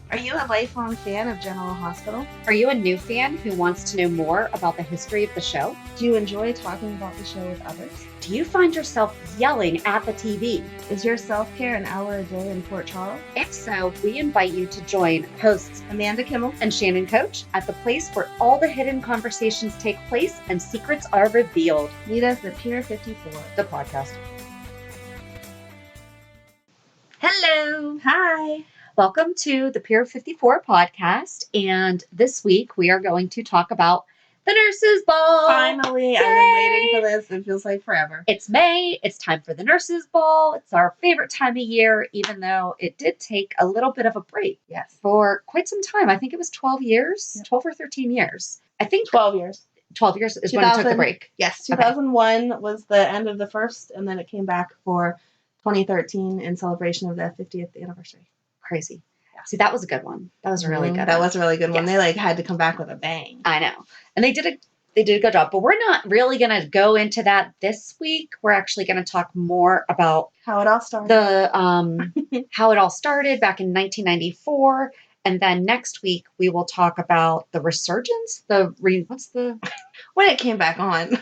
Are you a lifelong fan of General Hospital? Are you a new fan who wants to know more about the history of the show? Do you enjoy talking about the show with others? Do you find yourself yelling at the TV? Is your self-care an hour a day in Port Charles? If so, we invite you to join hosts Amanda Kimmel and Shannon Coach at the place where all the hidden conversations take place and secrets are revealed. Meet us at Pier 54, the podcast. Hello. Hi. Welcome to the Pier 54 podcast. And this week we are going to talk about the Nurses Ball. Finally. Yay! I've been waiting for this. It feels like forever. It's May. It's time for the Nurses Ball. It's our favorite time of year, even though it did take a little bit of a break. Yes. For quite some time. I think it was 12 years, Yep. 12 or 13 years. I think 12 years. 12 years is when it took the break. Yes, 2001 was the end of the first, and then it came back for 2013 in celebration of the 50th anniversary. Crazy. Yeah. See, that was a good one. That was a really good That one. was a really good one. Yes. They had to come back with a bang. I know. And they did a good job. But we're not really going to go into that this week. We're actually going to talk more about How it all started. how it all started back in 1994. And then next week we will talk about the resurgence, when it came back on.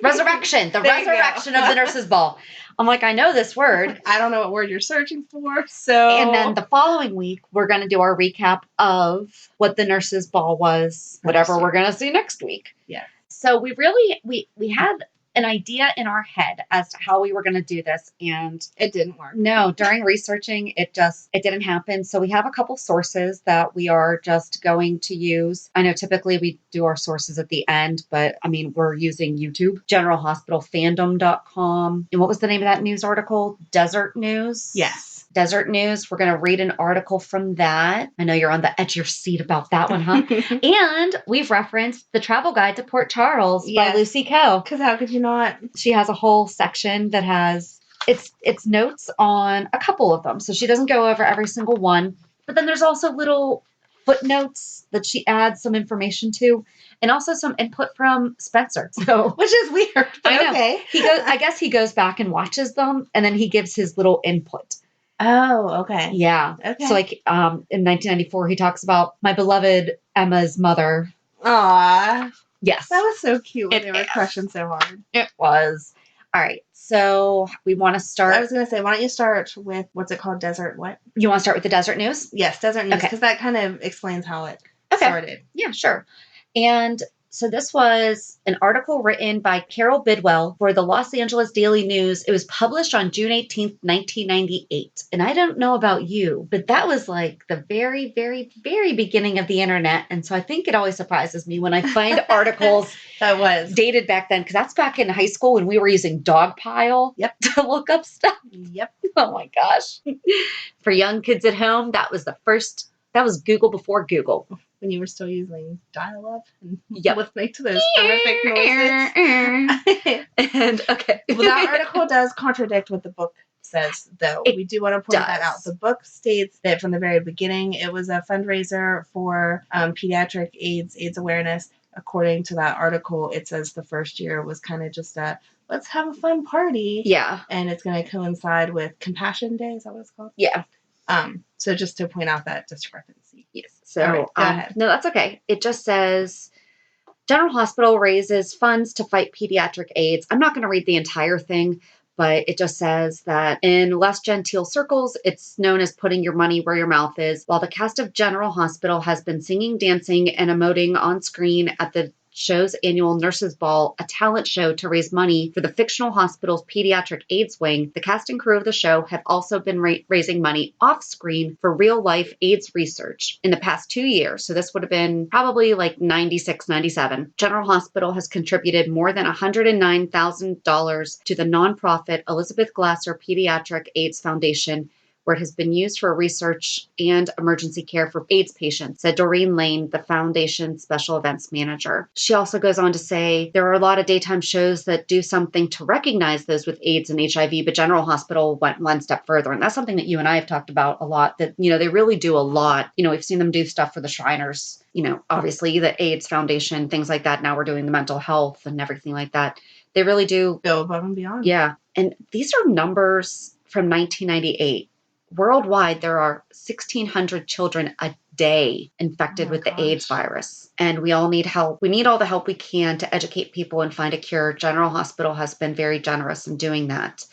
resurrection, the There you go. resurrection of the Nurses Ball. I'm like, I know this word. I don't know what word you're searching for. So And then the following week, we're going to do our recap of what the Nurses Ball was, whatever we're going to see next week. Yeah. So we had an idea in our head as to how we were going to do this. And it didn't work. no, during researching, it didn't happen. So we have a couple sources that we are just going to use. I know typically we do our sources at the end, but I mean, we're using YouTube, generalhospitalfandom.com. And what was the name of that news article? Desert News? Yes. Desert News. We're going to read an article from that. I know you're on the edge of your seat about that one, huh? And we've referenced The Travel Guide to Port Charles by Lucy Coe. Because how could you not? She has a whole section that has its notes on a couple of them. So she doesn't go over every single one. But then there's also little footnotes that she adds some information to, and also some input from Spencer. So Which is weird. But I know. Okay. I guess he goes back and watches them, and then he gives his little input. Oh, okay. Yeah. Okay. So like in 1994, he talks about my beloved Emma's mother. Aw. Yes. That was so cute when It they were is. crushing so hard. It was. All right. So we want to start. I was going to say, why don't you start with, what's it called? Desert what? You want to start with the Desert News? Yes, Desert News. Okay. Because that kind of explains how it Okay. started. Yeah, sure. And so this was an article written by Carol Bidwell for the Los Angeles Daily News. It was published on June 18th, 1998. And I don't know about you, but that was like the very, very, very beginning of the internet. And so I think it always surprises me when I find articles That was. dated back then, because that's back in high school when we were using Dogpile Yep. to look up stuff. Yep. Oh my gosh. For young kids at home, that was Google before Google. When you were still using dial-up and Yep. listening to those horrific noises. And okay. Well, that article does contradict what the book says, though. It we do want to point that does. out. The book states that from the very beginning, it was a fundraiser for pediatric AIDS awareness. According to that article, it says the first year was kind of just a, let's have a fun party. Yeah. And it's going to coincide with Compassion Day. Is that what it's called? Yeah. So just to point out that discrepancy. Yes. So, All right, go ahead. no, that's okay. It just says General Hospital raises funds to fight pediatric AIDS. I'm not going to read the entire thing, but it just says that in less genteel circles, it's known as putting your money where your mouth is. While the cast of General Hospital has been singing, dancing, and emoting on screen at the show's annual Nurses Ball, a talent show to raise money for the fictional hospital's pediatric AIDS wing, the cast and crew of the show have also been raising money off screen for real life AIDS research. In the past 2 years, so this would have been probably like 96, 97, General Hospital has contributed more than $109,000 to the nonprofit Elizabeth Glasser Pediatric AIDS Foundation, where it has been used for research and emergency care for AIDS patients, said Doreen Lane, the foundation's special events manager. She also goes on to say, there are a lot of daytime shows that do something to recognize those with AIDS and HIV, but General Hospital went one step further. And that's something that you and I have talked about a lot, that, you know, they really do a lot. You know, we've seen them do stuff for the Shriners, you know, obviously the AIDS Foundation, things like that. Now we're doing the mental health and everything like that. They really do go above and beyond. Yeah. And these are numbers from 1998. worldwide, there are 1,600 children a day infected Oh my with the AIDS gosh. virus. And we all need help. We need all the help we can to educate people and find a cure. General Hospital has been very generous in doing that.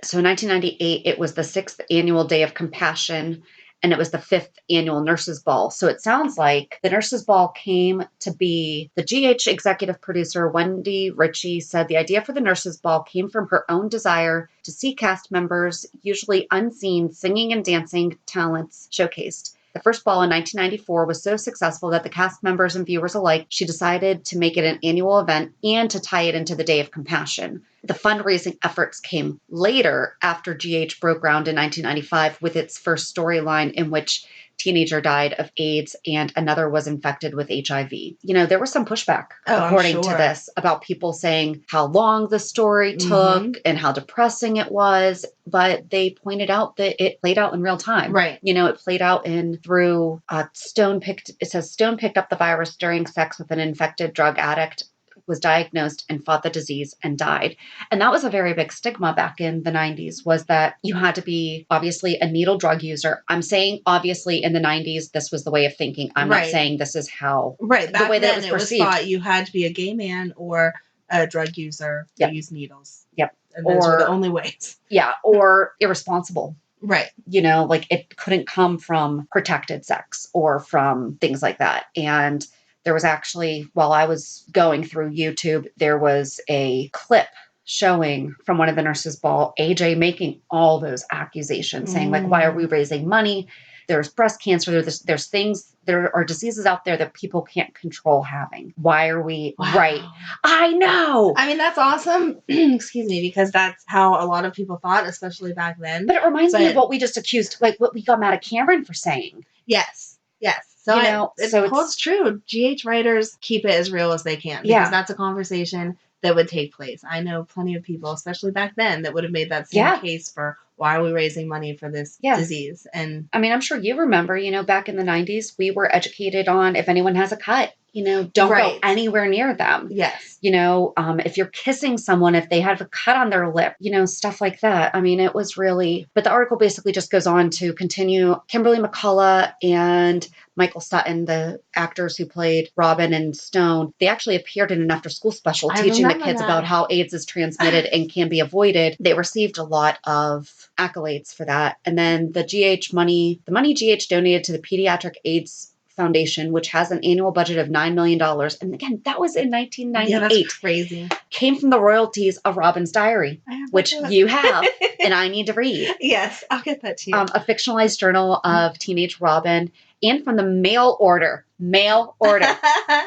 So in 1998, it was the 6th annual Day of Compassion, and it was the 5th annual Nurses Ball. So it sounds like the Nurses Ball came to be. The GH executive producer, Wendy Ritchie, said the idea for the Nurses Ball came from her own desire to see cast members, usually unseen, singing and dancing talents showcased. The first ball in 1994 was so successful that the cast members and viewers alike, she decided to make it an annual event and to tie it into the Day of Compassion. The fundraising efforts came later after GH broke ground in 1995 with its first storyline in which teenager died of AIDS and another was infected with HIV. You know, there was some pushback, according to this, about people saying how long the story took and how depressing it was. But they pointed out that it played out in real time. Right. You know, it played out through Stone picked up the virus during sex with an infected drug addict, was diagnosed and fought the disease and died. And that was a very big stigma back in the 90s, was that you had to be obviously a needle drug user. I'm saying obviously in the 90s, this was the way of thinking. I'm not saying this is how, back the way then, that it was perceived. Thought you had to be a gay man or a drug user to use needles. Yep. And those were the only ways. Yeah. Or irresponsible. Right. You know, like it couldn't come from protected sex or from things like that. And there was actually, while I was going through YouTube, there was a clip showing from one of the Nurses Ball, AJ making all those accusations, saying like, why are we raising money? There's breast cancer. There's things, there are diseases out there that people can't control having. Why are we, right? I know. I mean, that's awesome. Excuse me, because that's how a lot of people thought, especially back then. But it reminds me of what we just accused, like what we got mad at Cameron for saying. Yes. Yes. So, you know, it holds true. GH writers keep it as real as they can because that's a conversation that would take place. I know plenty of people, especially back then, that would have made that same case for why are we raising money for this disease? And I mean, I'm sure you remember, you know, back in the 90s, we were educated on if anyone has a cut, you know, don't go anywhere near them. Yes. You know, if you're kissing someone, if they have a cut on their lip, you know, stuff like that. I mean, it was really, but the article basically just goes on to continue. Kimberly McCullough and Michael Sutton, the actors who played Robin and Stone, they actually appeared in an after-school special teaching the kids about how AIDS is transmitted and can be avoided. They received a lot of accolades for that. And then the money GH donated to the Pediatric AIDS Foundation, which has an annual budget of $9 million. And again, that was in 1998. Yeah, that's crazy. Came from the royalties of Robin's Diary, which you have, and I need to read. Yes, I'll get that to you. A fictionalized journal of teenage Robin, and from the mail order.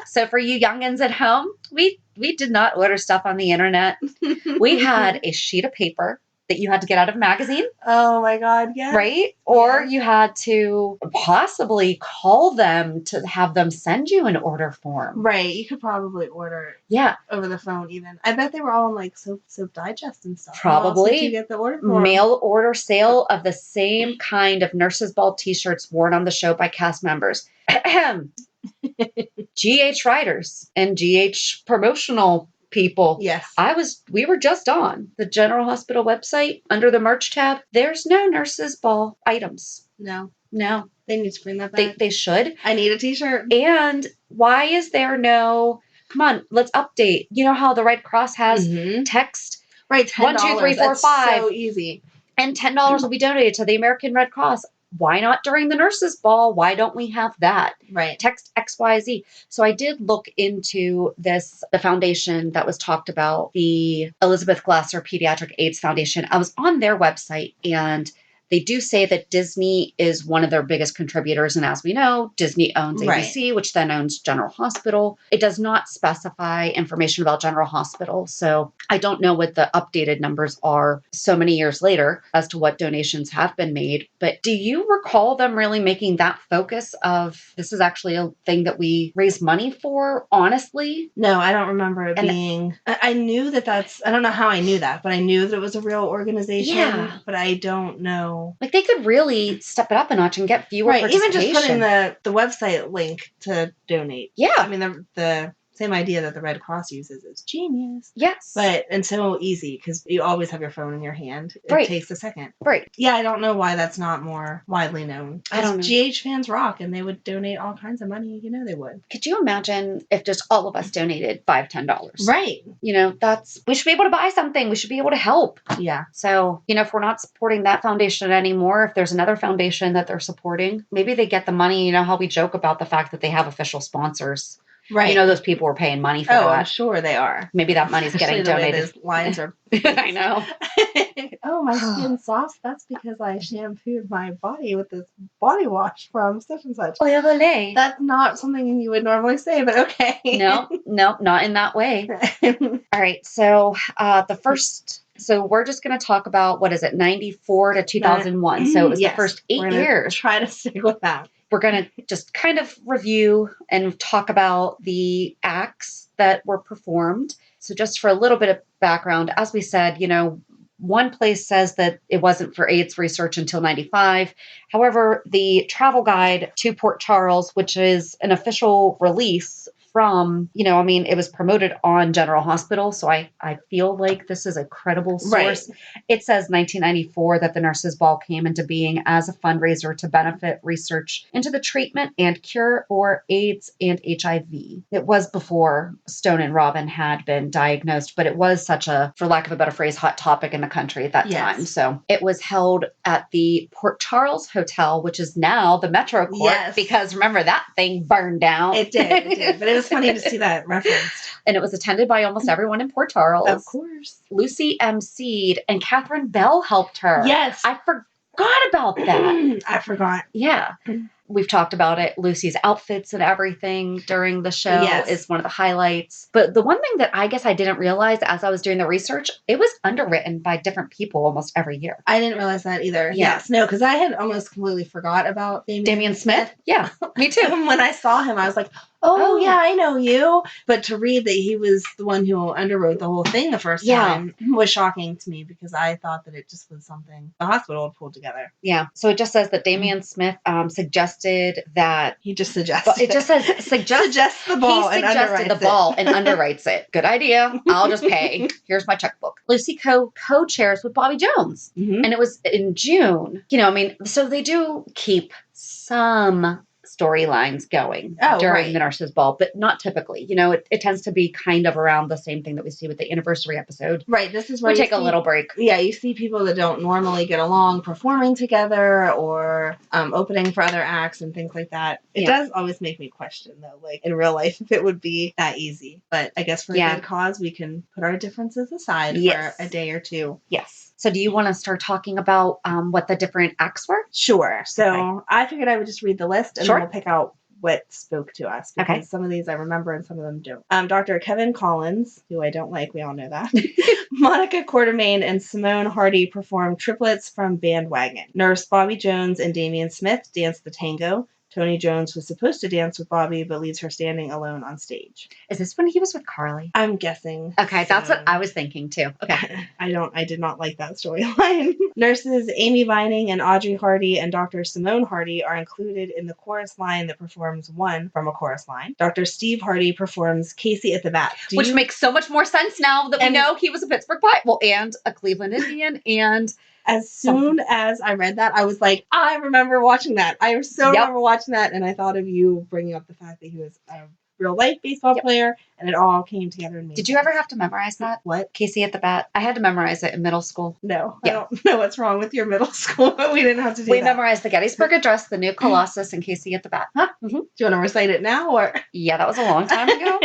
So for you youngins at home, we did not order stuff on the internet. We had a sheet of paper that you had to get out of a magazine. Oh my God, yeah. Right? Or you had to possibly call them to have them send you an order form. Right. You could probably order it over the phone even. I bet they were all in like Soap Digest and stuff. Probably. Did you get the order form? Mail order sale of the same kind of Nurses Ball t-shirts worn on the show by cast members. GH writers and GH promotional people. Yes. We were just on the General Hospital website under the merch tab. There's no Nurses Ball items. No. They need to bring that back. They should. I need a t-shirt. And why is there no, come on, let's update. You know how the Red Cross has text? Right. $10. 1, 2, 3, 4, 5. So easy. And $10 will be donated to the American Red Cross. Why not during the Nurses Ball? Why don't we have that? Right. Text XYZ. So I did look into the foundation that was talked about, the Elizabeth Glasser Pediatric AIDS Foundation. I was on their website, and they do say that Disney is one of their biggest contributors. And as we know, Disney owns ABC, which then owns General Hospital. It does not specify information about General Hospital. So I don't know what the updated numbers are so many years later as to what donations have been made. But do you recall them really making that focus of this is actually a thing that we raise money for, honestly? No, I don't remember it being. I knew that's, I don't know how I knew that, but I knew that it was a real organization. Yeah. But I don't know. Like they could really step it up a notch and get viewer participation. Even just putting the website link to donate. Yeah. I mean, the same idea that the Red Cross uses. It's genius. Yes. And so easy because you always have your phone in your hand. It Right. takes a second. Right. Yeah, I don't know why that's not more widely known. I don't know. GH fans rock, and they would donate all kinds of money. You know they would. Could you imagine if just all of us donated $5, $10? Right. You know, we should be able to buy something. We should be able to help. Yeah. So, you know, if we're not supporting that foundation anymore, if there's another foundation that they're supporting, maybe they get the money. You know how we joke about the fact that they have official sponsors. Right. You know, those people are paying money for Oh, that. I'm sure they are. Maybe that money's Especially getting the way donated. those lines are. I know. Oh, my skin's soft. That's because I shampooed my body with this body wash from such and such. Oil Olay. That's not something you would normally say, but okay. No, not in that way. All right. So so we're just going to talk about, 94 to 2001. So it was Yes, the first 8 we're gonna years. Try to stick with that. We're going to just kind of review and talk about the acts that were performed. So just for a little bit of background, as we said, you know, one place says that it wasn't for AIDS research until 95. However, the travel guide to Port Charles, which is an official release from, you know, I mean, it was promoted on General Hospital. So I feel like this is a credible source. Right. It says 1994 that the Nurses Ball came into being as a fundraiser to benefit research into the treatment and cure for AIDS and HIV. It was before Stone and Robin had been diagnosed, but it was such a, for lack of a better phrase, hot topic in the country at that Yes. time. So it was held at the Port Charles Hotel, which is now the Metro Court, Yes. because remember that thing burned down. It did. But it was funny to see that referenced. And it was attended by almost everyone in Port Charles. Of course. Lucy emceed, and Catherine Bell helped her. Yes. I forgot about that. I forgot. Yeah. We've talked about it. Lucy's outfits and everything during the show Yes. is one of the highlights. But the one thing that I guess I didn't realize as I was doing the research, it was underwritten by different people almost every year. I didn't realize that either. Yeah. Yes. No, because I had almost completely forgot about Damian Smith? Yeah, me too. When I saw him, I was like, oh, Oh. yeah, I know you. But to read that he was the one who underwrote the whole thing the first Yeah. time was shocking to me because I thought that it just was something the hospital had pulled together. Yeah. So it just says that Damian Smith suggested that. He just suggested But it just says suggests the ball He and suggested the underwrites ball and underwrites it. Good idea. I'll just pay. Here's my checkbook. Lucy co-chairs with Bobby Jones. it. Mhm. And it was in June. You know, I mean, so they do keep some storylines going during right. the Nurses Ball, but not typically. You know, it tends to be kind of around the same thing that we see with the anniversary episode. Right. This is where We you take a see- little break. Yeah, you see people that don't normally get along performing together or opening for other acts and things like that. It Yeah. does always make me question, though, like in real life, if it would be that easy. But I guess for a Yeah. good cause, we can put our differences aside Yes. for a day or two. Yes. So do you want to start talking about what the different acts were? Sure. So Okay. I figured I would just read the list and Sure. then we'll pick out what spoke to us because Okay. some of these I remember and some of them don't. Dr. Kevin Collins, who I don't like, we all know that. Monica Quartermain and Simone Hardy performed triplets from Bandwagon. Nurse Bobby Jones and Damian Smith danced the tango. Tony Jones was supposed to dance with Bobby, but leaves her standing alone on stage. Is this when he was with Carly? I'm guessing. Okay, that's so. what I was thinking too. Okay. I did not like that storyline. Nurses Amy Vining and Audrey Hardy and Dr. Simone Hardy are included in the chorus line that performs one from a chorus line. Dr. Steve Hardy performs Casey at the Bat. Which makes so much more sense now that we And- know he was a Pittsburgh Pirate. Well, and a Cleveland Indian and As soon as I read that, I was like, I remember watching that. I so Yep. remember watching that, and I thought of you bringing up the fact that he was a real life baseball Yep. player, and it all came together and made Did you sense. ever have to memorize that? What? Casey at the Bat? I had to memorize it in middle school. No, Yeah. I don't know what's wrong with your middle school, but we didn't have to do We that. memorized the Gettysburg Address, the New Colossus, and Casey at the Bat. Huh? Do you want to recite it now, or? Yeah, that was a long time ago.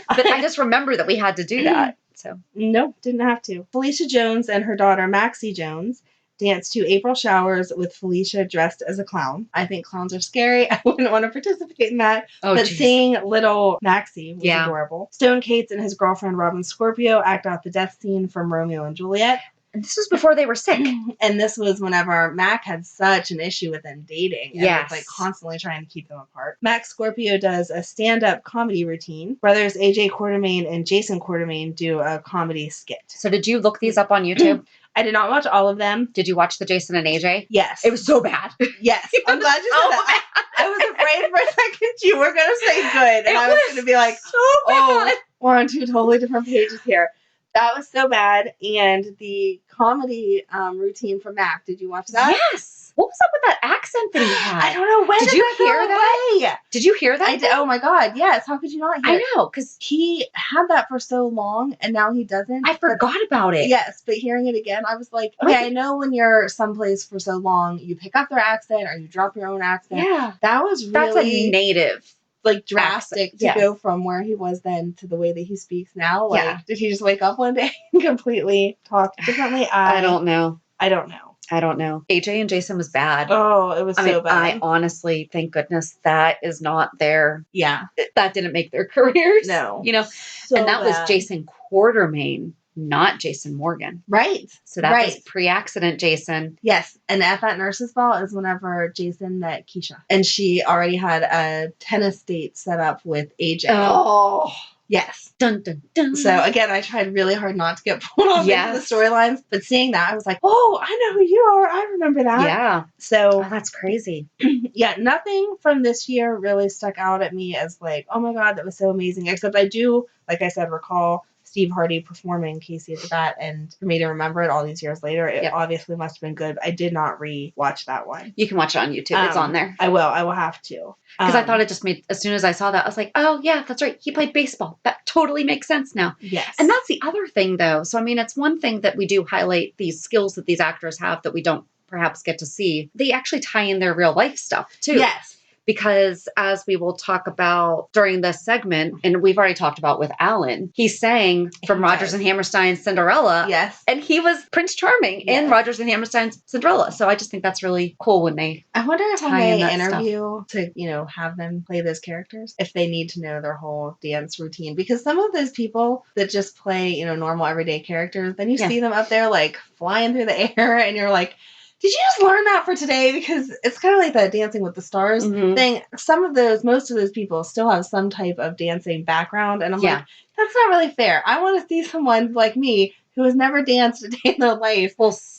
But I just remember that we had to do that. So Nope, didn't have to. Felicia Jones and her daughter Maxie Jones danced to April Showers with Felicia dressed as a clown. I think clowns are scary. I wouldn't want to participate in that. But geez. seeing little Maxie was Yeah. adorable. Stone Cates and his girlfriend Robin Scorpio act out the death scene from Romeo and Juliet. And this was before they were sick. And this was whenever Mac had such an issue with them dating. And Yes. was like constantly trying to keep them apart. Max Scorpio does a stand-up comedy routine. Brothers AJ Quartermain and Jason Quartermain do a comedy skit. So did you look these up on YouTube? I did not watch all of them. Did you watch the Jason and AJ? Yes. It was so bad. Yes. I'm glad you said so that. I was afraid afraid for a second you were gonna say good, and It I was was gonna be like, so oh, bad. we're on two totally different pages here. That was so bad. And the comedy routine from Mac, did you watch that? Yes. What was up with that accent that he had? I don't know. When Did did you that hear go that? away? Did you hear that? I did. Oh my God. Yes. How could you not hear I it? know, because He had that for so long and now he doesn't. I forgot about it. Yes, but hearing it again, I was like, okay, I know when you're someplace for so long, you pick up their accent or you drop your own accent. Yeah. That was really That's a native. like drastic accent. Yeah. to go from where he was then to the way that he speaks now. Like, Yeah. did he just wake up one day and completely talk differently? I don't know. I don't know. I don't know. AJ and Jason was bad. Oh, it was so bad. I honestly, thank goodness that is not their, yeah. that didn't make their careers. No. You know, So and that was bad. Jason Quartermain, not Jason Morgan. Right. So that right. was pre-accident Jason. Yes. And at that nurse's ball is whenever Jason met Keisha. And she already had a tennis date set up with AJ. Oh. Yes. Dun, dun, dun. So again, I tried really hard not to get pulled off Yes. into the storylines, but seeing that, I was like, oh, I know who you are. I remember that. Yeah. So Oh, that's crazy. yeah, nothing from this year really stuck out at me as like, oh my God, that was so amazing. Except I do, like I said, recall Steve Hardy performing Casey at the Bat, and for me to remember it all these years later, it obviously must have been good. I did not re-watch that one. You can watch it on YouTube. It's on there. I will. I will have to. Because I thought it just made, as soon as I saw that, I was like, oh, yeah, that's right. He played baseball. That totally makes sense now. Yes. And that's the other thing, though. So, I mean, it's one thing that we do highlight these skills that these actors have that we don't perhaps get to see. They actually tie in their real life stuff, too. Yes. Because as we will talk about during this segment, and we've already talked about with Alan, he sang from Rodgers and Hammerstein's Cinderella. Yes. And he was Prince Charming in Rodgers and Hammerstein's Cinderella. So I just think that's really cool when they I wonder if when tie in they that interview to, you know, have them play those characters, if they need to know their whole dance routine. Because some of those people that just play, you know, normal everyday characters, then you see them up there like flying through the air and you're like, did you just learn that for today? Because it's kind of like that Dancing with the Stars thing. Some of those, most of those people still have some type of dancing background. And I'm like, that's not really fair. I want to see someone like me who has never danced a day in their life,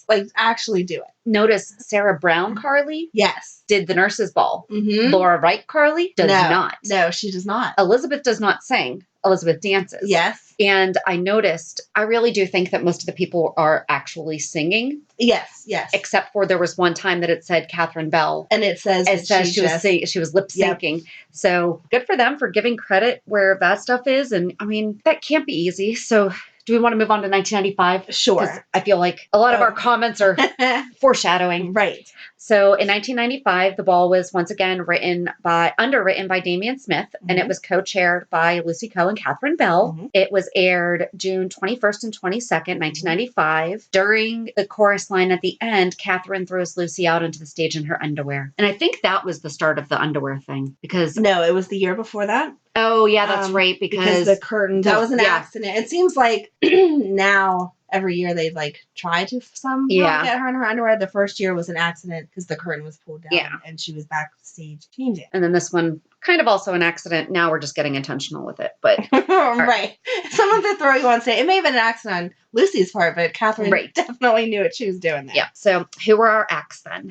like actually do it. Notice Sarah Brown Carly did the nurse's ball. Laura Wright Carly does not. No, she does not. Elizabeth does not sing. Elizabeth dances. Yes. And I noticed, I really do think that most of the people are actually singing. Yes, yes. Except for there was one time that it said Catherine Bell. And it says she was lip syncing. Yep. So good for them for giving credit where that stuff is. And I mean, that can't be easy. So do we want to move on to 1995? Sure. I feel like a lot of our comments are foreshadowing. Right. So in 1995, the ball was once again underwritten by Damian Smith, and it was co-chaired by Lucy Coe and Catherine Bell. It was aired June 21st and 22nd, 1995. During the chorus line at the end, Catherine throws Lucy out onto the stage in her underwear. And I think that was the start of the underwear thing because... No, it was the year before that. Oh, yeah, that's right. Because the curtain, that was an accident. It seems like now every year they like try to somehow get her in her underwear. The first year was an accident because the curtain was pulled down and she was backstage changing. And then this one, kind of also an accident. Now we're just getting intentional with it. But right. Someone to throw you on stage. It may have been an accident on Lucy's part, but Catherine definitely knew what she was doing there. Yeah. So who were our acts then?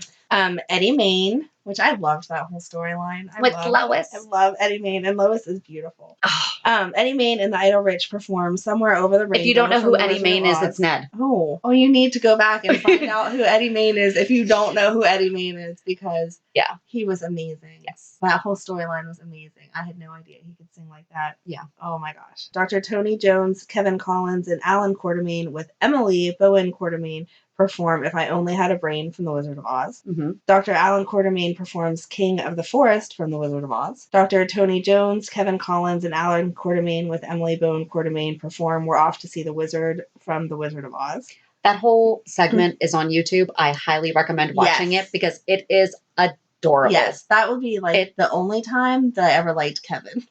Eddie Main, which I loved that whole storyline. With Lois. I love Eddie Main, and Lois is beautiful. Eddie Main and the Idle Rich perform Somewhere Over the Rainbow. If you don't know who Eddie Main is, it's Ned. Oh, you need to go back and find out who Eddie Main is if you don't know who Eddie Main is, because he was amazing. Yes. That whole storyline was amazing. I had no idea he could sing like that. Yeah. Oh my gosh. Dr. Tony Jones, Kevin Collins, and Alan Quartermain with Emily Bowen Quartermain perform If I Only Had a Brain from The Wizard of Oz. Dr. Alan Quartermain performs King of the Forest from The Wizard of Oz. Dr. Tony Jones, Kevin Collins, and Alan Quartermain with Emily Bowen Quartermain perform We're Off to See the Wizard from The Wizard of Oz. That whole segment is on YouTube. I highly recommend watching it because it is adorable. Yes, that would be like the only time that I ever liked Kevin.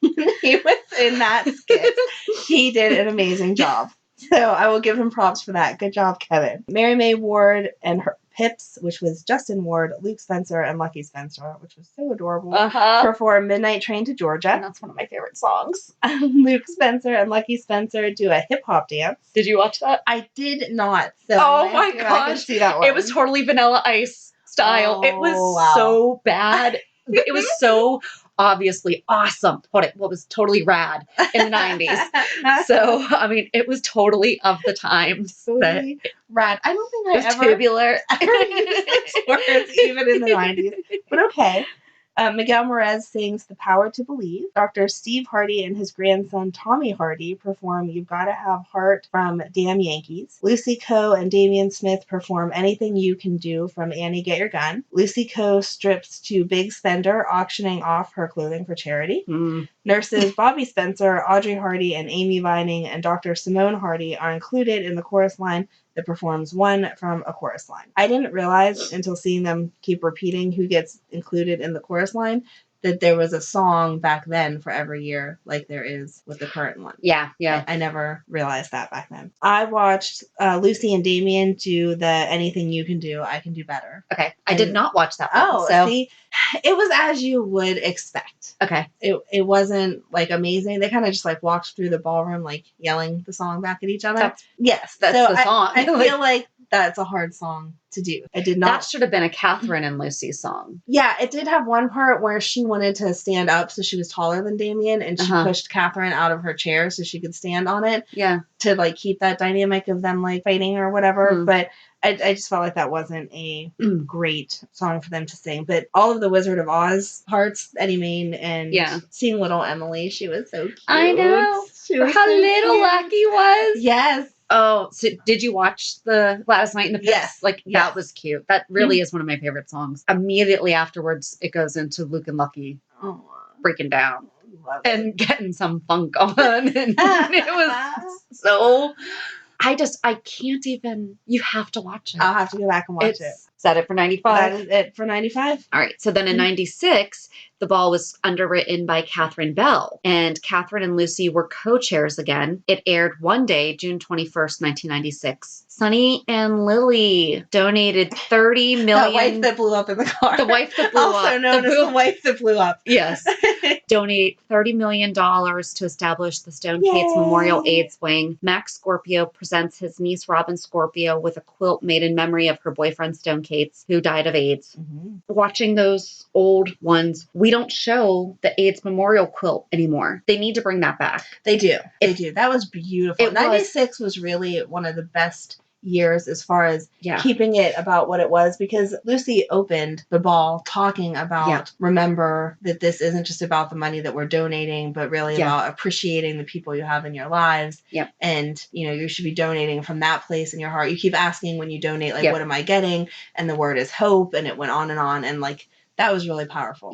He was in that skit. He did an amazing job. So I will give him props for that. Good job, Kevin. Mary May Ward and her Pips, which was Justin Ward, Luke Spencer, and Lucky Spencer, which was so adorable, perform Midnight Train to Georgia. And that's one of my favorite songs. Luke Spencer and Lucky Spencer do a hip-hop dance. Did you watch that? I did not. So oh my gosh. I could see that one. It was totally Vanilla Ice style. It was so bad. It was so obviously awesome. What was totally rad in the 90s. So, I mean, it was totally of the times. That Totally rad. I don't think it I was ever tubular. used those words even in the 90s. But okay. Miguel Morez sings The Power to Believe. Dr. Steve Hardy and his grandson Tommy Hardy perform You've Gotta Have Heart from Damn Yankees. Lucy Coe and Damian Smith perform Anything You Can Do from Annie Get Your Gun. Lucy Coe strips to Big Spender, auctioning off her clothing for charity. Mm. Nurses Bobby Spencer, Audrey Hardy, and Amy Vining and Dr. Simone Hardy are included in the chorus line that performs one from a chorus line. I didn't realize until seeing them keep repeating who gets included in the chorus line that there was a song back then for every year like there is with the current one. Yeah. I never realized that back then. I watched Lucy and Damien do the Anything You Can Do, I Can Do Better. Okay. I did not watch that one. Oh, so. see? It was as you would expect. Okay. It wasn't like amazing. They kind of just like walked through the ballroom like yelling the song back at each other. That's so the song. I feel like that's a hard song to do. I did not. That should have been a Catherine and Lucy song. Yeah, it did have one part where she wanted to stand up, so she was taller than Damien, and she pushed Catherine out of her chair so she could stand on it. Yeah. To like keep that dynamic of them like fighting or whatever. But I just felt like that wasn't a great song for them to sing. But all of the Wizard of Oz parts, Eddie Main and seeing little Emily, she was so cute. I know. She was How so little cute. Lucky was. Yes. Oh, so did you watch the Gladys Knight in the Pits? Yes. Like, that was cute. That really is one of my favorite songs. Immediately afterwards, it goes into Luke and Lucky breaking down and getting some funk on. And it was so... I can't even... You have to watch it. I'll have to go back and watch it. Is that it for 95? That is it for 95. All right. So then in 96, the ball was underwritten by Catherine Bell, and Catherine and Lucy were co-chairs again. It aired one day, June 21st, 1996. Sonny and Lily donated $30 million. The wife that blew up in the car. The wife that blew up. Also known as the wife that blew up. Yes. Donate $30 million to establish the Stone Kates Memorial AIDS Wing. Max Scorpio presents his niece Robin Scorpio with a quilt made in memory of her boyfriend Stone Kates, who died of AIDS. Watching those old ones, we don't show the AIDS Memorial quilt anymore. They need to bring that back. They do. They do. That was beautiful. 96 was really one of the best years as far as keeping it about what it was, because Lucy opened the ball talking about remember that this isn't just about the money that we're donating, but really about appreciating the people you have in your lives. And you should be donating from that place in your heart. You keep asking when you donate, like, what am I getting? And the word is hope, and it went on, and like that was really powerful.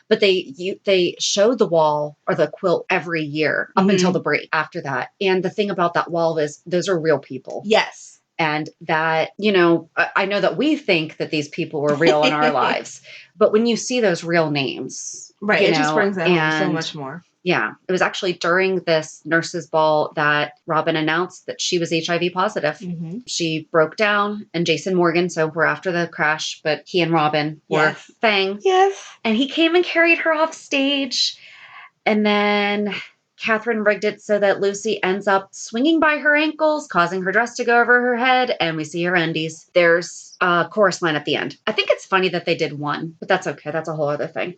But they showed the wall or the quilt every year up until the break after that. And the thing about that wall is those are real people. Yes. And that, I know that we think that these people were real in our lives, but when you see those real names, it just brings it home so much more. Yeah. It was actually during this nurses' ball that Robin announced that she was HIV positive. She broke down, and Jason Morgan, so we're after the crash, but he and Robin were Fang. Yes. And he came and carried her off stage. And then Catherine rigged it so that Lucy ends up swinging by her ankles, causing her dress to go over her head, and we see her undies. There's a chorus line at the end. I think it's funny that they did one, but that's okay. That's a whole other thing.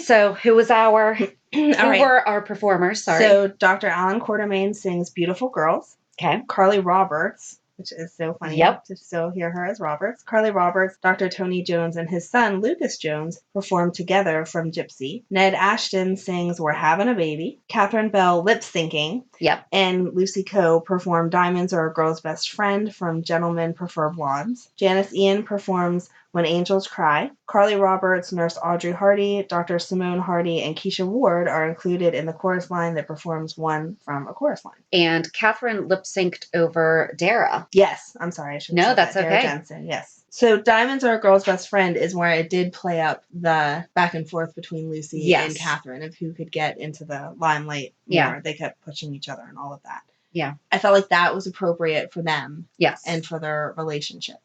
So who was were our performers? Sorry. So Dr. Alan Quartermain sings Beautiful Girls. Okay. Carly Roberts, which is so funny to still hear her as Roberts. Carly Roberts, Dr. Tony Jones, and his son, Lucas Jones, perform together from Gypsy. Ned Ashton sings We're Having a Baby. Catherine Bell lip-syncing. And Lucy Coe performed Diamonds Are a Girl's Best Friend from Gentlemen Prefer Blondes. Janice Ian performs When Angels Cry. Carly Roberts, Nurse Audrey Hardy, Dr. Simone Hardy, and Keisha Ward are included in the chorus line that performs one from a chorus line. And Catherine lip-synced over Dara. Yes. I'm sorry. I should have said that's that. okay. Dara Jensen, yes. So Diamonds Are a Girl's Best Friend is where it did play up the back and forth between Lucy and Catherine of who could get into the limelight more. They kept pushing each other and all of that. I felt like that was appropriate for them. And for their relationship.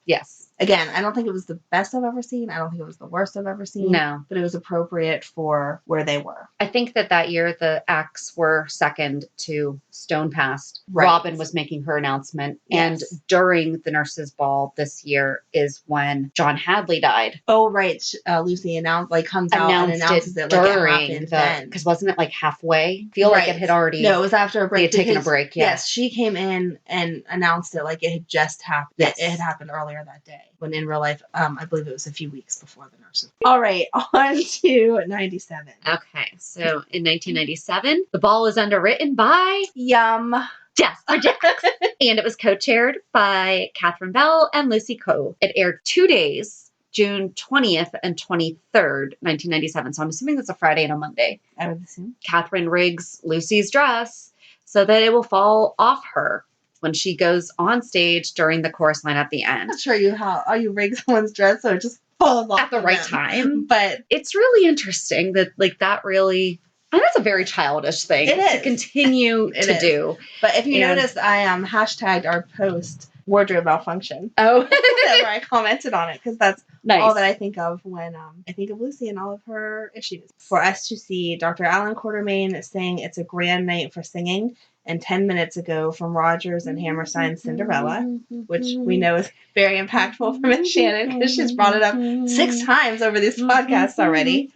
Again, I don't think it was the best I've ever seen. I don't think it was the worst I've ever seen. No. But it was appropriate for where they were. I think that year the acts were second to Stone Passed. Right. Robin was making her announcement. Yes. And during the nurses' ball this year is when John Hadley died. Oh, right. Lucy comes out and announces it like it happened then. Because wasn't it like halfway? I feel like it had already. No, it was after a break. They had taken a break, yeah. Yes, she came in and announced it like it had just happened. Yes. It had happened earlier that day. When in real life, I believe it was a few weeks before the nurses. All right, on to 97. Okay, so in 1997, the ball was underwritten by Yum. Jasper Jacks. And it was co-chaired by Catherine Bell and Lucy Coe. It aired 2 days, June 20th and 23rd, 1997. So I'm assuming that's a Friday and a Monday. I would assume. Catherine rigs Lucy's dress so that it will fall off her when she goes on stage during the chorus line at the end. I'm not sure how you rig someone's dress so it just falls off At the right time. But it's really interesting that that really... And that's a very childish thing to continue to do. But if you notice, I hashtagged our post wardrobe malfunction. Oh. Where I commented on it because that's nice. All that I think of when I think of Lucy and all of her issues. For us to see Dr. Alan Quartermain sing It's a Grand Night for Singing and 10 minutes ago from Rodgers and Hammerstein's Cinderella, which we know is very impactful for Miss Shannon because she's brought it up 6 times over these podcasts already.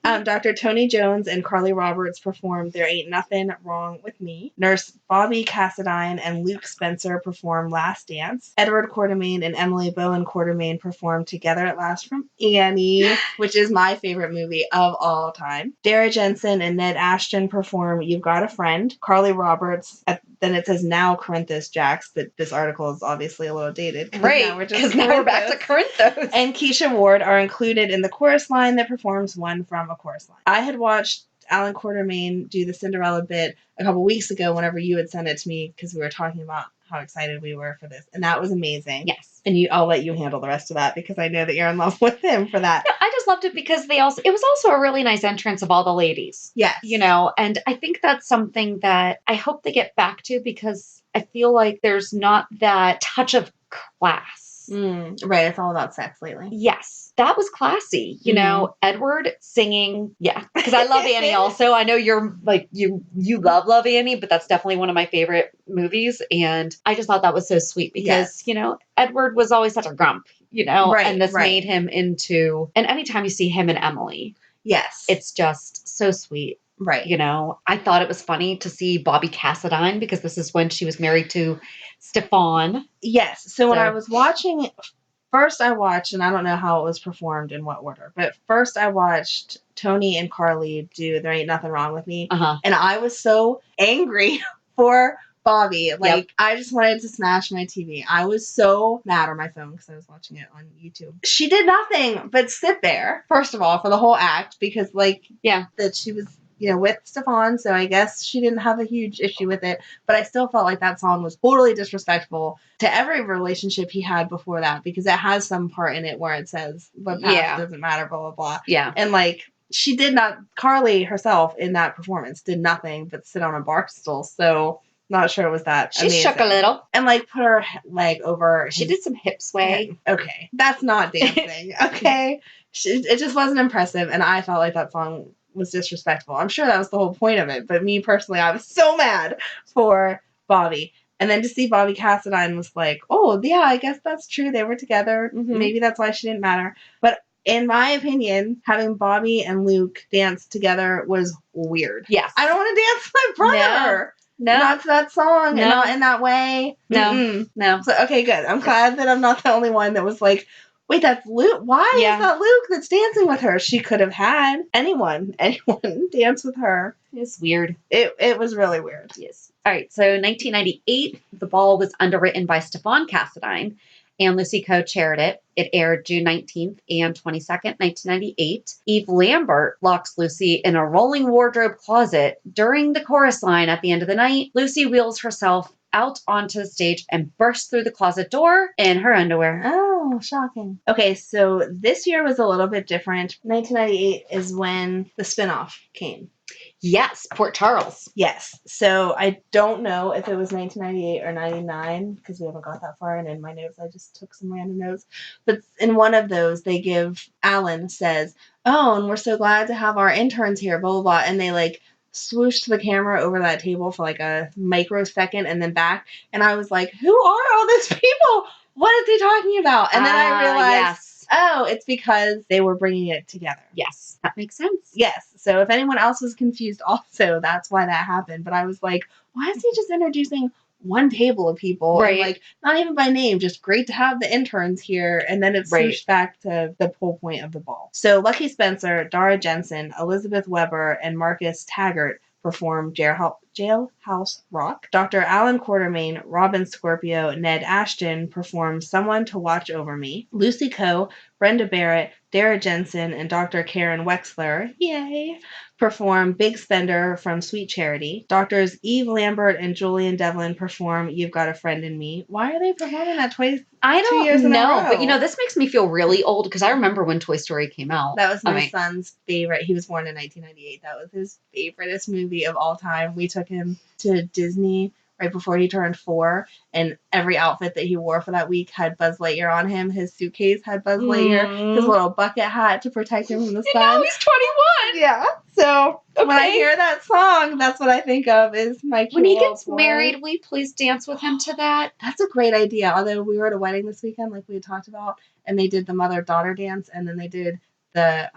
Dr. Tony Jones and Carly Roberts performed There Ain't Nothing Wrong with Me. Nurse Bobby Cassadine and Luke Spencer performed Last Dance. Edward Quartermain and Emily Bowen Quartermain performed Together at Last from Annie, which is my favorite movie of all time. Dara Jensen and Ned Ashton performed You've Got a Friend. Carly Roberts, then it says now Corinthos Jacks, but this article is obviously a little dated. Right, because now we're back to Corinthos. And Keisha Ward are included in the chorus line that performs one from a chorus line. I had watched Alan Quartermain do the Cinderella bit a couple weeks ago whenever you had sent it to me because we were talking about how excited we were for this. And that was amazing. Yes. And I'll let you handle the rest of that because I know that you're in love with him for that. Yeah, I just loved it because it was also a really nice entrance of all the ladies. Yes. And I think that's something that I hope they get back to because I feel like there's not that touch of class. Right. It's all about sex lately. Yes. That was classy. Edward singing. Yeah. Because I love Annie also. I know you're like, you love Annie, but that's definitely one of my favorite movies. And I just thought that was so sweet because, Edward was always such a grump, right, and this made him into, and anytime you see him and Emily. Yes. It's just so sweet. Right. I thought it was funny to see Bobby Cassadine because this is when she was married to Stefan. Yes. So when I was watching, first I watched, and I don't know how it was performed in what order, but first I watched Tony and Carly do There Ain't Nothing Wrong with Me. Uh-huh. And I was so angry for Bobby. I just wanted to smash my TV. I was so mad on my phone because I was watching it on YouTube. She did nothing but sit there, first of all, for the whole act because, that she was, with Stefan, so I guess she didn't have a huge issue with it. But I still felt like that song was totally disrespectful to every relationship he had before that because it has some part in it where it says, "What past doesn't matter," blah, blah, blah. Yeah. And, she did not, Carly herself in that performance did nothing but sit on a bar stool, so... Not sure it was that She amazing. shook a little. And put her leg over She did some hip sway. Okay. That's not dancing. Okay. It just wasn't impressive. And I felt like that song was disrespectful. I'm sure that was the whole point of it. But me personally, I was so mad for Bobby. And then to see Bobby Cassadine was like, oh, yeah, I guess that's true. They were together. Mm-hmm. Maybe that's why she didn't matter. But in my opinion, having Bobby and Luke dance together was weird. Yes. I don't want to dance with my brother. No. Not to that song, and not in that way. No. So, okay, good. I'm glad that I'm not the only one that was like, wait, that's Luke? Why is that Luke that's dancing with her? She could have had anyone dance with her. It's weird. It was really weird. Yes. All right, so 1998, the ball was underwritten by Stefan Cassadine, and Lucy co-chaired it. It aired June 19th and 22nd, 1998. Eve Lambert locks Lucy in a rolling wardrobe closet. During the chorus line at the end of the night, Lucy wheels herself out onto the stage and burst through the closet door in her underwear. Oh, shocking. Okay, so this year was a little bit different. 1998 is when the spinoff came. Yes, Port Charles. Yes. So I don't know if it was 1998 or 99 because we haven't got that far. And in my notes, I just took some random notes. But in one of those, they give Alan says, "Oh, and we're so glad to have our interns here." Blah blah blah. And they like swooshed the camera over that table for like a microsecond and then back. And I was like, "Who are all these people? What is he talking about?" And then I realized, Yes. oh, it's because they were bringing it together. Yes, that makes sense. Yes. So if anyone else was confused, also that's why that happened. But I was like, why is he just introducing one table of people? Right. And like not even by name, just great to have the interns here. And then it's Right. switched back to the whole point of the ball. So Lucky Spencer, Dara Jensen, Elizabeth Weber, and Marcus Taggart perform Jailhouse Rock. Dr. Alan Quartermain, Robin Scorpio, Ned Ashton perform Someone to Watch Over Me. Lucy Coe, Brenda Barrett, Dara Jensen, and Dr. Karen Wexler, yay, perform Big Spender from Sweet Charity. Doctors Eve Lambert and Julian Devlin perform You've Got a Friend in Me. Why are they performing that twice? I 2 years don't in a know, row? but this makes me feel really old because I remember when Toy Story came out. That was my son's favorite. He was born in 1998. That was his favoriteest movie of all time. We took him to Disney right before he turned 4, and every outfit that he wore for that week had Buzz Lightyear on him. His suitcase had Buzz Lightyear. His little bucket hat to protect him from the sun. Now he's 21. Yeah. So when I hear that song, that's what I think of is my cute When he little gets boy. married, will you please dance with him to that? That's a great idea. Although we were at a wedding this weekend, like we had talked about, and they did the mother-daughter dance, and then they did the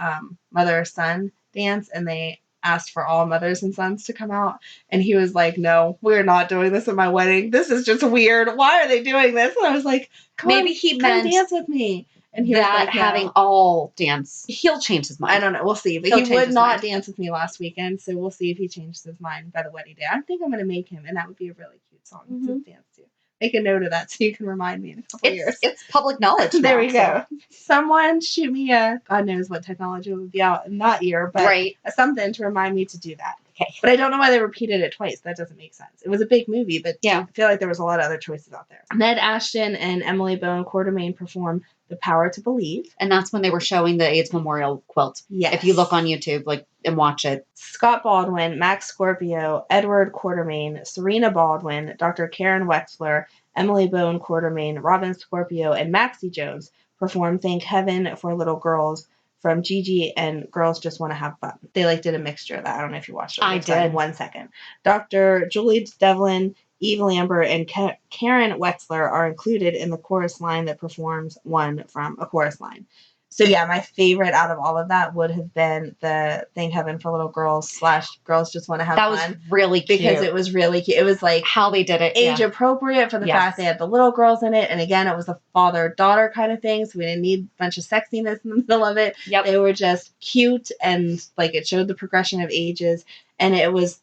mother-son dance, and they asked for all mothers and sons to come out, and he was like, "No, we're not doing this at my wedding. This is just weird. Why are they doing this?" And I was like, Maybe he come meant dance with me. And he was that like, no. having all dance, he'll change his mind. I don't know. We'll see. But He'll he change would his not mind. dance with me last weekend, so we'll see if he changes his mind by the wedding day. I think I'm going to make him, and that would be a really cute song to dance to. Make a note of that so you can remind me in a couple years. It's public knowledge. There now, we go. Someone shoot me a, God knows what technology would be out in that year, but Right. something to remind me to do that. Okay. But I don't know why they repeated it twice. That doesn't make sense. It was a big movie, but Yeah. I feel like there was a lot of other choices out there. Ned Ashton and Emily Bone Quartermain perform The Power to Believe. And that's when they were showing the AIDS memorial quilt. Yes. If you look on YouTube, and watch it. Scott Baldwin, Max Scorpio, Edward Quartermain, Serena Baldwin, Dr. Karen Wexler, Emily Bone Quartermain, Robin Scorpio, and Maxie Jones perform Thank Heaven for Little Girls from Gigi and Girls Just Want to Have Fun. They did a mixture of that. I don't know if you watched it. I did. In 1 second. Dr. Julie Devlin, Eve Lambert, and Karen Wexler are included in the chorus line that performs one from a chorus line. So yeah, my favorite out of all of that would have been the Thank Heaven for Little Girls / Girls Just Want to Have That Fun. was really cute. Because it was really cute. It was like how they did it. age appropriate for the fact they had the little girls in it. And again, it was a father-daughter kind of thing. So we didn't need a bunch of sexiness in the middle of it. Yep. They were just cute and it showed the progression of ages. And it was,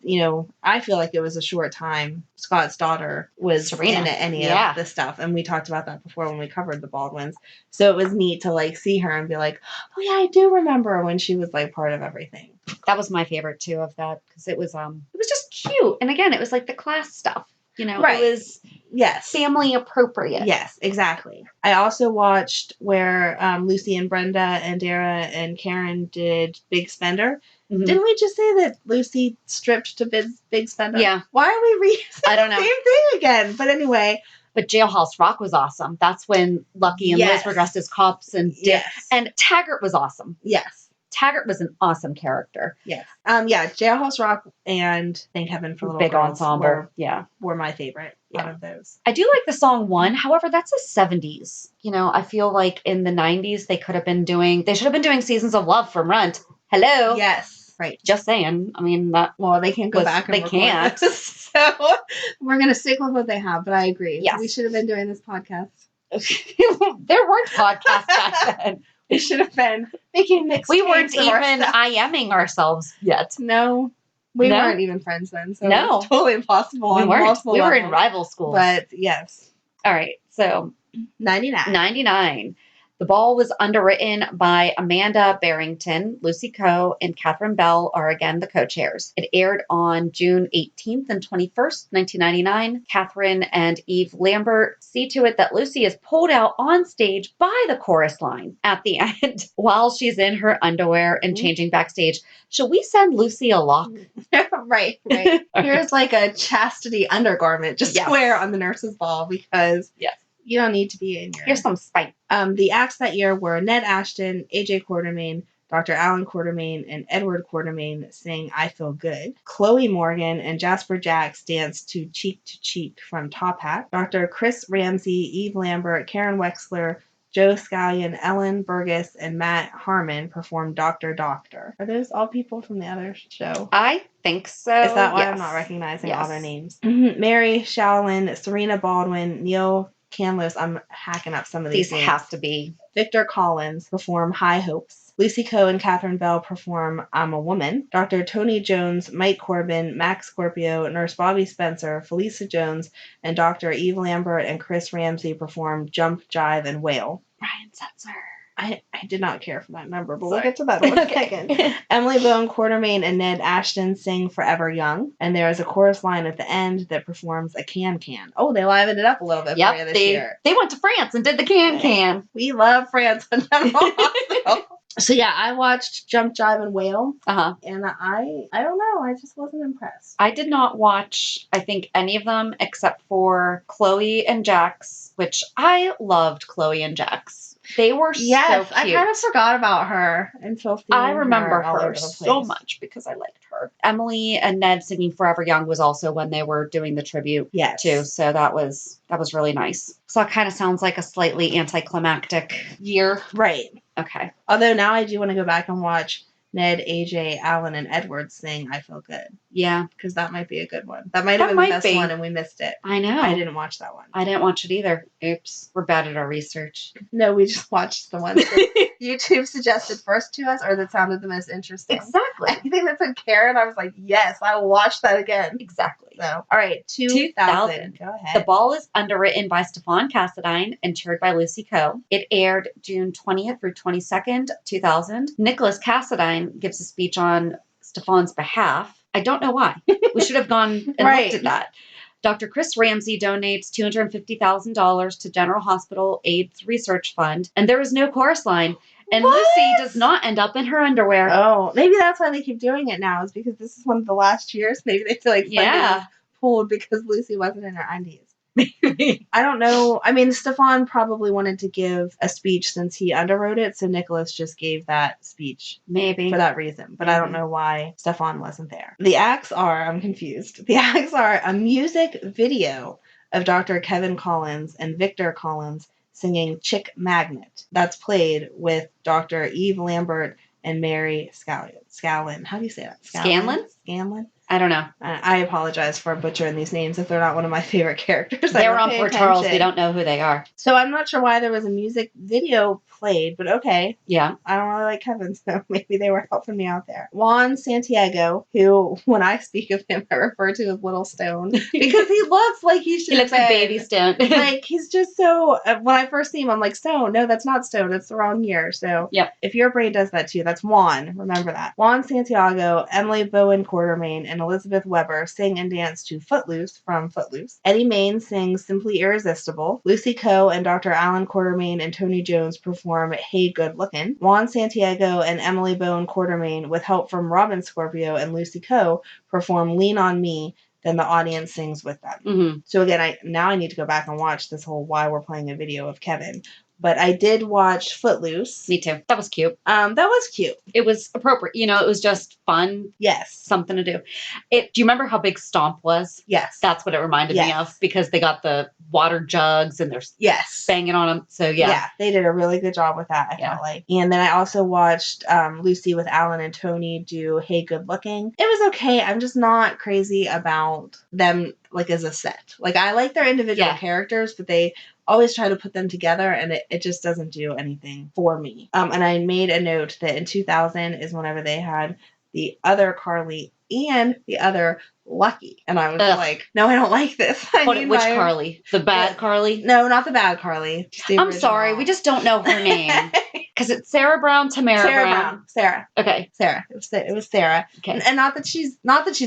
I feel like it was a short time. Scott's daughter was Serena. in any of the stuff. And we talked about that before when we covered the Baldwins. So it was neat to see her and be like, oh yeah, I do remember when she was part of everything. That was my favorite too of that because it was just cute. And again, it was like the class stuff. Right. It was yes, family appropriate. Yes, exactly. I also watched where Lucy and Brenda and Dara and Karen did Big Spender. Mm-hmm. Didn't we just say that Lucy stripped to Big Spender? Yeah. Why are we reading I don't know. the same thing again? But anyway. But Jailhouse Rock was awesome. That's when Lucky and Liz were dressed as cops and and Taggart was awesome. Yes. Taggart was an awesome character. Yes. Jailhouse Rock and Thank Heaven for Little Girls. Big ensemble. Were my favorite out of those. I do like the song One. However, that's the 70s. I feel like in the 90s they should have been doing Seasons of Love from Rent. Hello. Yes. Right. Just saying. I mean, they can't go back and they can't. So we're going to stick with what they have, but I agree. Yes. We should have been doing this podcast. There weren't podcasts back then. We should have been making mixed. We weren't even IMing ourselves yet. No. We weren't even friends then. So no. It's totally impossible. We weren't. We were in levels. rival schools. But yes. All right. So 99. The The Ball was underwritten by Amanda Barrington. Lucy Coe and Catherine Bell are again the co-chairs. It aired on June 18th and 21st, 1999. Catherine and Eve Lambert see to it that Lucy is pulled out on stage by the chorus line at the end while she's in her underwear and changing backstage. Should we send Lucy a lock? Right. Here's like a chastity undergarment. Just Yes. wear on the nurse's ball because Yes. you don't need to be in your. Here's some spite. The acts that year were Ned Ashton, AJ Quartermain, Dr. Alan Quartermain, and Edward Quartermain sing I Feel Good. Chloe Morgan and Jasper Jacks danced to Cheek from Top Hat. Dr. Chris Ramsey, Eve Lambert, Karen Wexler, Joe Scallion, Ellen Burgess, and Matt Harmon performed Doctor Doctor. Are those all people from the other show? I think so. Is that why yes. I'm not recognizing Yes. all their names? Mary Shallon, Serena Baldwin, Neil Canlos. I'm hacking up some of these names. have to be. Victor Collins perform High Hopes. Lucy Coe and Catherine Bell perform I'm a Woman. Dr. Tony Jones, Mike Corbin, Max Scorpio, Nurse Bobby Spencer, Felisa Jones, and Dr. Eve Lambert and Chris Ramsey perform Jump, Jive, and Wail. Brian Setzer. I did not care for that number, but Sorry. we'll get to that in a Okay. second. Emily Bowen Quartermain and Ned Ashton sing Forever Young, and there is a chorus line at the end that performs a can-can. Oh, they livened it up a little bit for you this year. They went to France and did the can-can. We love France on General Hospital. So yeah, I watched Jump, Jive, and Wail, Uh-huh. and I don't know, I just wasn't impressed. I did not watch, I think, any of them except for Chloe and Jax, which I loved Chloe and Jax. They were Yes, so I cute. kind of forgot about her until seeing I remember all over her the so place. much because I liked her. Emily and Ned singing Forever Young was also when they were doing the tribute Yes. too. So that was really nice. So it kind of sounds like a slightly anticlimactic year. Right. Okay. Although now I do want to go back and watch Ned, AJ, Alan, and Edward sing I Feel Good, Yeah, because that might be a good one. That might have That been the might best be. one and we missed it. I know. I didn't watch that one. I didn't watch it either. Oops. We're bad at our research. No, we just watched the ones that YouTube suggested first to us or that sounded the most interesting. Exactly. Anything that said Karen, I was like, yes, I will watch that again. Exactly. So, all right, 2000. Go ahead. The Ball is underwritten by Stefan Cassadine and chaired by Lucy Coe. It aired June 20th through 22nd, 2000. Nicholas Cassadine gives a speech on Stefan's behalf. I don't know why. We should have gone and Right. looked at that. Dr. Chris Ramsey donates $250,000 to General Hospital AIDS Research Fund, and there is no chorus line. And What? Lucy does not end up in her underwear. Oh, maybe that's why they keep doing it now, is because this is one of the last years. Maybe they feel like funding Yeah. is pulled because Lucy wasn't in her undies. I don't know. I mean, Stefan probably wanted to give a speech since he underwrote it, so Nicholas just gave that speech Maybe. for that reason. But I don't know why Stefan wasn't there. The acts are, I'm confused. The acts are a music video of Dr. Kevin Collins and Victor Collins singing Chick Magnet. That's played with Dr. Eve Lambert and Mary Scallon. How do you say that? Scanlon? Scanlon? I don't know. I apologize for butchering these names if they're not one of my favorite characters. They I were don't on pay Port Charles. We attention. don't know who they are. So I'm not sure why there was a music video played, but okay. Yeah. I don't really like Kevin, so maybe they were helping me out there. Juan Santiago, who, when I speak of him, I refer to as Little Stone, because he looks like he should He looks like Baby Stone. Like, he's just so, when I first see him, I'm like, Stone. No, that's not Stone. That's the wrong year. So Yep. if your brain does that too, that's Juan. Remember that. Juan Santiago, Emily Bowen Quartermain, and Elizabeth Weber sing and dance to Footloose from Footloose. Eddie Main sings Simply Irresistible. Lucy Coe and Dr. Alan Quartermain and Tony Jones perform Hey Good Lookin'. Juan Santiago and Emily Bowen Quartermain, with help from Robin Scorpio and Lucy Coe, perform Lean on Me. Then the audience sings with them. Mm-hmm. So again, I need to go back and watch this whole why we're playing a video of Kevin. But I did watch Footloose. Me too. That was cute. That was cute. It was appropriate. You know, it was just fun. Yes. Something to do. Do you remember how big Stomp was? Yes. That's what it reminded me Yes. of, because they got the water jugs and they're Yes. banging on them. So yeah. They did a really good job with that, I Yeah. felt like. And then I also watched Lucy with Alan and Tony do Hey Good Looking. It was okay. I'm just not crazy about them like as a set. Like, I like their individual Yeah. characters, but they always try to put them together and it just doesn't do anything for me. And I made a note that in 2000 is whenever they had the other Carly and the other Lucky. And I was Ugh. like, no, I don't like this. I Which need my- Carly? The bad Carly? No, not the bad Carly. Just the I'm original. sorry, we just don't know her name. Because it's Sarah Brown, Tamara Sarah Brown. Sarah. Okay. Sarah. It was Sarah. Okay. And not that she's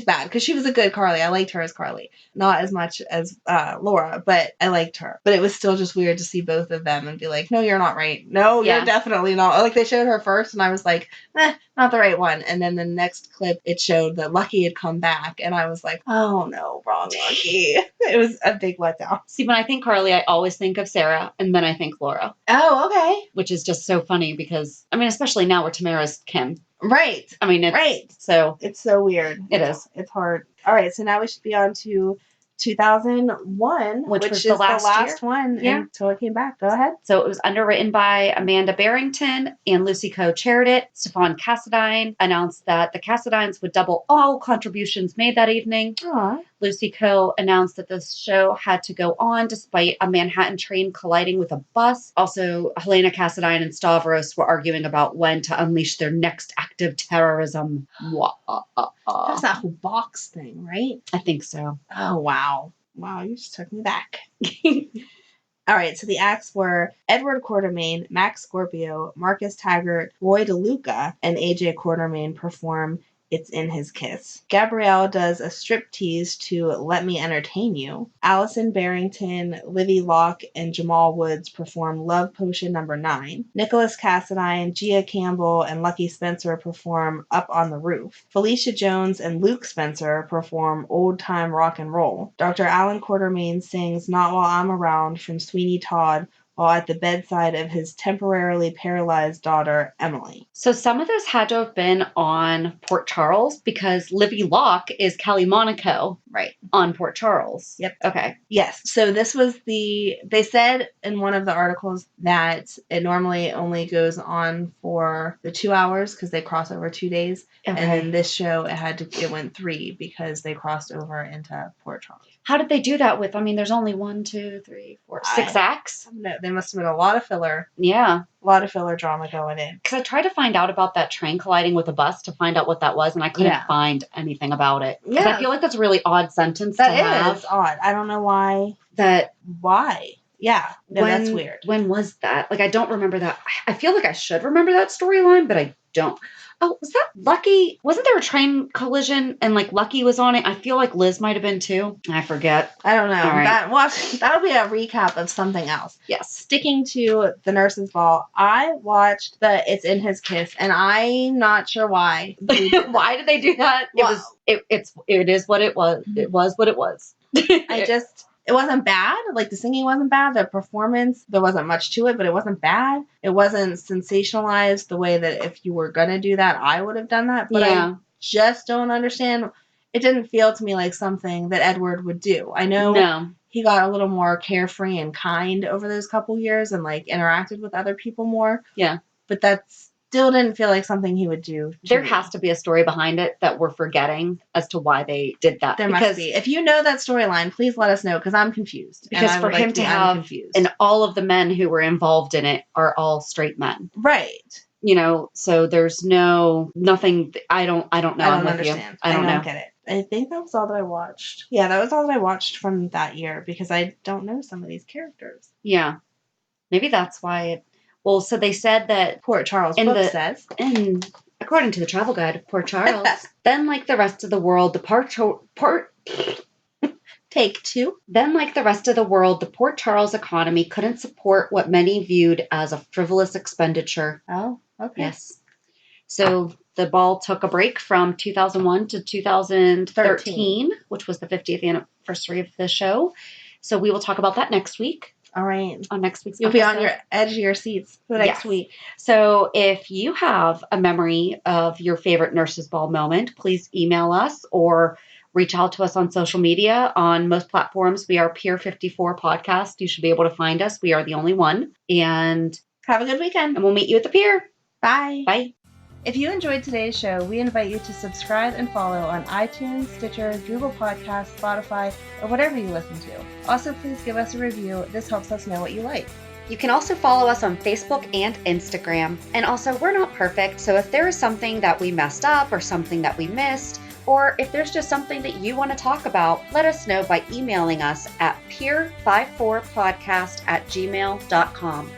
bad, because she was a good Carly. I liked her as Carly. Not as much as Laura, but I liked her. But it was still just weird to see both of them and be like, no, you're not right. No, Yeah. you're definitely not. Like, they showed her first, and I was like, not the right one. And then the next clip, it showed that Lucky had come back, and I was like, oh no, wrong Lucky. It was a big letdown. See, when I think Carly, I always think of Sarah, and then I think Laura. Oh, okay. Which is just so funny because, I mean, especially now where Tamara's Kim. Right. I mean, it's, Right. So It's so weird. It is. It's hard. All right, so now we should be on to 2001, Which was is the last one Yeah. until it came back. Go ahead. So it was underwritten by Amanda Barrington and Lucy Coe chaired it. Stefan Cassadine announced that the Cassadines would double all contributions made that evening. Aw. Lucy Coe announced that this show had to go on despite a Manhattan train colliding with a bus. Also, Helena Cassadine and Stavros were arguing about when to unleash their next act of terrorism. That's that whole box thing, right? I think so. Oh, wow. Wow, you just took me back. All right, so the acts were Edward Quartermain, Max Scorpio, Marcus Taggart, Roy DeLuca, and AJ Quartermain perform It's in His Kiss. Gabrielle does a striptease to Let Me Entertain You. Allison Barrington, Livy Locke, and Jamal Woods perform Love Potion No. 9. Nicholas Cassadine, Gia Campbell, and Lucky Spencer perform Up on the Roof. Felicia Jones and Luke Spencer perform Old Time Rock and Roll. Dr. Alan Quartermain sings Not While I'm Around from Sweeney Todd while at the bedside of his temporarily paralyzed daughter, Emily. So some of this had to have been on Port Charles because Livy Locke is Kelly Monaco Right. on Port Charles. Yep. Okay. Yes. So this was they said in one of the articles that it normally only goes on for the 2 hours because they cross over 2 days. Okay. And then this show, it went 3 because they crossed over into Port Charles. How did they do that with, I mean, there's only 1, 2, 3, 4, 6 acts? No, there must have been a lot of filler drama going in. Because I tried to find out about that train colliding with a bus to find out what that was, and I couldn't find anything about it. Because I feel like that's a really odd sentence to have. That is odd. I don't know why. Why? Yeah. No, that's weird. When was that? Like, I don't remember that. I feel like I should remember that storyline, but I don't. Oh, was that Lucky? Wasn't there a train collision and like Lucky was on it? I feel like Liz might have been too. I forget. I don't know. All right. That'll be a recap of something else. Yes. Sticking to the Nurse's Ball, I watched the It's in His Kiss, and I'm not sure why. Why did they do that? Well, it is what it was. It was what it was. It wasn't bad. Like, the singing wasn't bad. The performance, there wasn't much to it, but it wasn't bad. It wasn't sensationalized the way that if you were going to do that, I would have done that. But I just don't understand. It didn't feel to me like something that Edward would do. I know he got a little more carefree and kind over those couple years and, like, interacted with other people more. Yeah. But that's still didn't feel like something he would do. There has to be a story behind it that we're forgetting as to why they did that. There must be. If you know that storyline, please let us know because I'm confused. Because for him to have, and all of the men who were involved in it are all straight men, right? You know, so there's nothing. I don't know. I don't understand. I don't get it. I think that was all that I watched. Yeah, that was all that I watched from that year because I don't know some of these characters. Yeah, maybe that's why. Well, so they said that Port Charles book says, and according to the travel guide of Port Charles, then like the rest of the world, Take 2. Then like the rest of the world, the Port Charles economy couldn't support what many viewed as a frivolous expenditure. Oh, okay. Yes. So the ball took a break from 2001 to 2013, which was the 50th anniversary of the show. So we will talk about that next week. All right. On next week's You'll episode. be on your edge of your seats for the next week. So if you have a memory of your favorite Nurse's Ball moment, please email us or reach out to us on social media. On most platforms, we are Pier 54 Podcast. You should be able to find us. We are the only one. And have a good weekend. And we'll meet you at the pier. Bye. Bye. If you enjoyed today's show, we invite you to subscribe and follow on iTunes, Stitcher, Google Podcasts, Spotify, or whatever you listen to. Also, please give us a review. This helps us know what you like. You can also follow us on Facebook and Instagram. And also, we're not perfect, so if there is something that we messed up or something that we missed, Or if there's just something that you want to talk about, let us know by emailing us at peer54podcast@gmail.com.